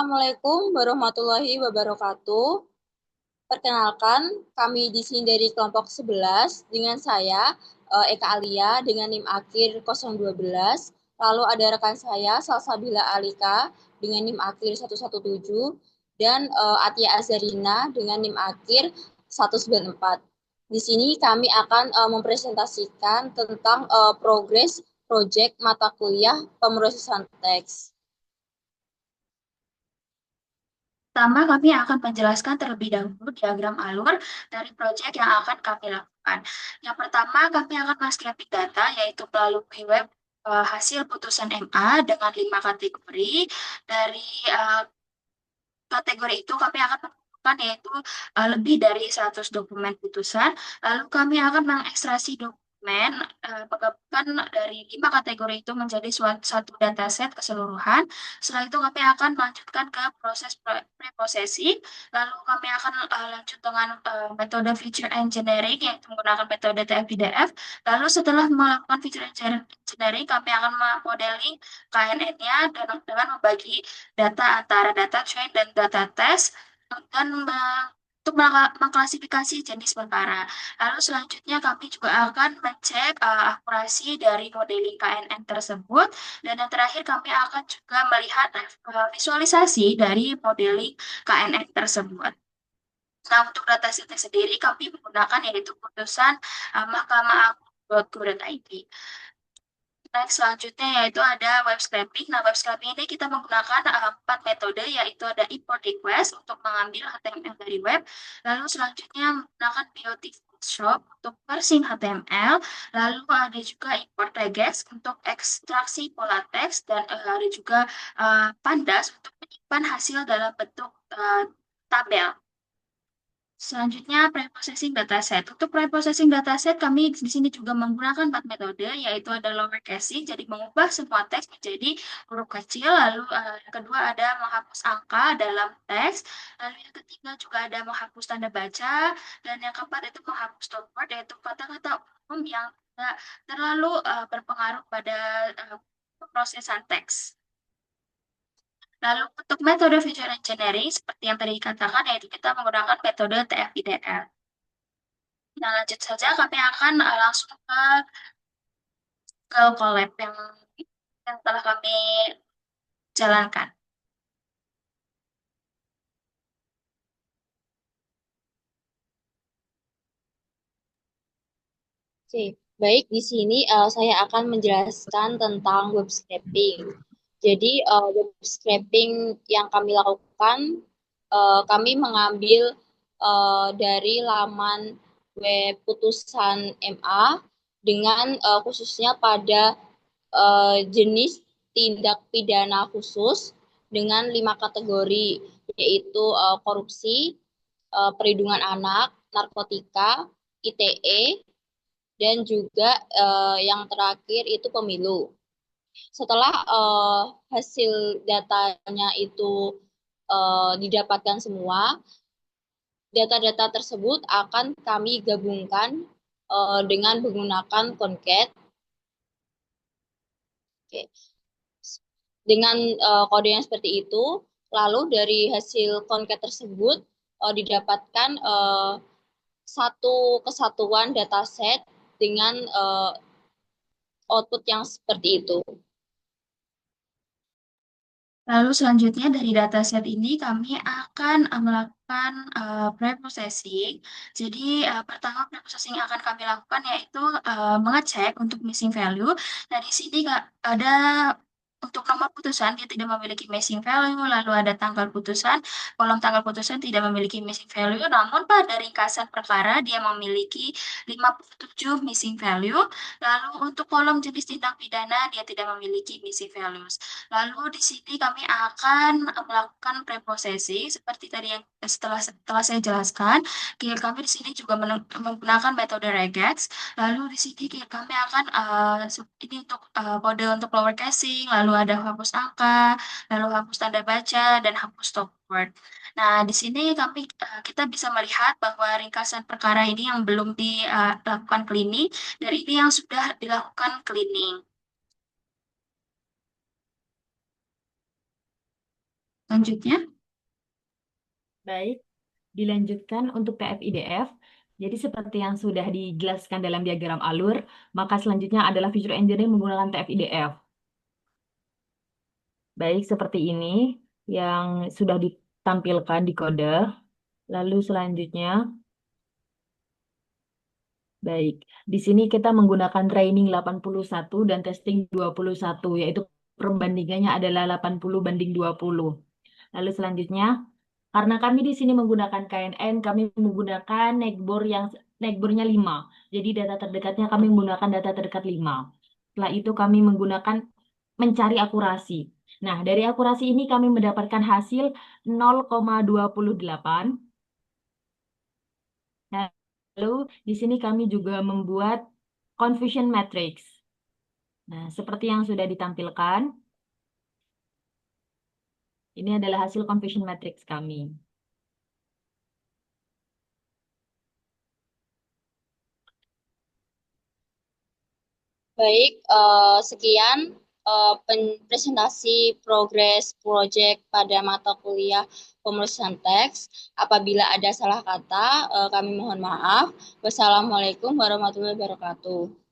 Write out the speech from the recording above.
Assalamualaikum warahmatullahi wabarakatuh. Perkenalkan, kami di sini dari kelompok 11 dengan saya Eka Alia dengan NIM akhir 012. Lalu ada rekan saya Salsabila Alika dengan NIM akhir 117 dan Atia Azarina dengan NIM akhir 194. Di sini kami akan mempresentasikan tentang progres proyek mata kuliah pemrosesan teks. Pertama, kami akan menjelaskan terlebih dahulu diagram alur dari proyek yang akan kami lakukan. Yang pertama, kami akan men-scraping data, yaitu melalui web hasil putusan MA dengan 5 kategori. Dari kategori itu kami akan menentukan yaitu lebih dari 100 dokumen putusan. Lalu kami akan mengekstraksi dokumen, menggabungkan dari 5 kategori itu menjadi satu dataset keseluruhan. Setelah itu kami akan melanjutkan ke proses preprocessing. Lalu kami akan lanjut dengan metode feature engineering yaitu menggunakan metode TF-IDF. Lalu setelah melakukan feature engineering, kami akan memodeling KNN-nya dengan membagi data antara data train dan data test dan untuk mengklasifikasi jenis perkara. Lalu selanjutnya kami juga akan mengecek akurasi dari modeling KNN tersebut dan yang terakhir kami akan juga melihat visualisasi dari modeling KNN tersebut. Nah, untuk datasetnya sendiri kami menggunakan yaitu putusan Mahkamah Agung.go.id. Next, selanjutnya yaitu ada web scraping. Nah, web scraping ini kita menggunakan 4 metode, yaitu ada import request untuk mengambil HTML dari web. Lalu selanjutnya menggunakan BOT Photoshop untuk parsing HTML. Lalu ada juga import regex untuk ekstraksi pola teks. Dan ada juga pandas untuk menyimpan hasil dalam bentuk tabel. Selanjutnya, preprocessing dataset. Untuk preprocessing dataset, kami di sini juga menggunakan 4 metode, yaitu ada lower casing, jadi mengubah semua teks menjadi huruf kecil. Lalu yang kedua ada menghapus angka dalam teks. Lalu yang ketiga juga ada menghapus tanda baca. Dan yang keempat itu menghapus stop word, yaitu kata-kata umum yang tidak terlalu berpengaruh pada pemrosesan teks. Lalu untuk metode feature engineering, seperti yang tadi dikatakan, yaitu kita menggunakan metode TF-IDF. Nah, lanjut saja kami akan langsung ke collab yang telah kami jalankan. Oke, baik di sini saya akan menjelaskan tentang web scraping. Jadi web scraping yang kami lakukan, kami mengambil dari laman web putusan MA dengan khususnya pada jenis tindak pidana khusus dengan 5 kategori, yaitu korupsi, perlindungan anak, narkotika, ITE, dan juga yang terakhir itu pemilu. Setelah hasil datanya itu didapatkan semua, data-data tersebut akan kami gabungkan dengan menggunakan concat. Oke. Dengan kode yang seperti itu, lalu dari hasil concat tersebut didapatkan satu kesatuan dataset dengan output yang seperti itu. Lalu selanjutnya dari dataset ini kami akan melakukan preprocessing. Jadi pertama preprocessing yang akan kami lakukan yaitu mengecek untuk missing value. Nah, di sini ada untuk nomor putusan dia tidak memiliki missing value, lalu ada tanggal putusan, kolom tanggal putusan tidak memiliki missing value, namun pada ringkasan perkara dia memiliki 57 missing value, lalu untuk kolom jenis tindak pidana dia tidak memiliki missing values. Lalu di sini kami akan melakukan preprocessing seperti tadi yang setelah saya jelaskan. Kami di sini juga menggunakan metode regex. Lalu di sini kami akan ini untuk kode untuk lower casing, lalu ada hapus angka, lalu hapus tanda baca dan hapus stop word. Nah, di sini kita bisa melihat bahwa ringkasan perkara ini yang belum dilakukan cleaning dan ini yang sudah dilakukan cleaning. Selanjutnya, Baik, dilanjutkan untuk TF-IDF. Jadi seperti yang sudah dijelaskan dalam diagram alur, maka selanjutnya adalah visual engineering menggunakan TF-IDF. Baik, seperti ini yang sudah ditampilkan di kode. Lalu selanjutnya, baik, di sini kita menggunakan training 81 dan testing 21, yaitu perbandingannya adalah 80:20. Lalu selanjutnya, karena kami di sini menggunakan KNN, kami menggunakan neckbore-nya 5. Jadi data terdekatnya kami menggunakan data terdekat 5. Setelah itu kami menggunakan mencari akurasi. Nah, dari akurasi ini kami mendapatkan hasil 0,28. Nah, lalu di sini kami juga membuat confusion matrix. Nah, seperti yang sudah ditampilkan, ini adalah hasil confusion matrix kami. Baik, sekian presentasi progres proyek pada mata kuliah penulisan teks. Apabila ada salah kata, kami mohon maaf. Wassalamualaikum warahmatullahi wabarakatuh.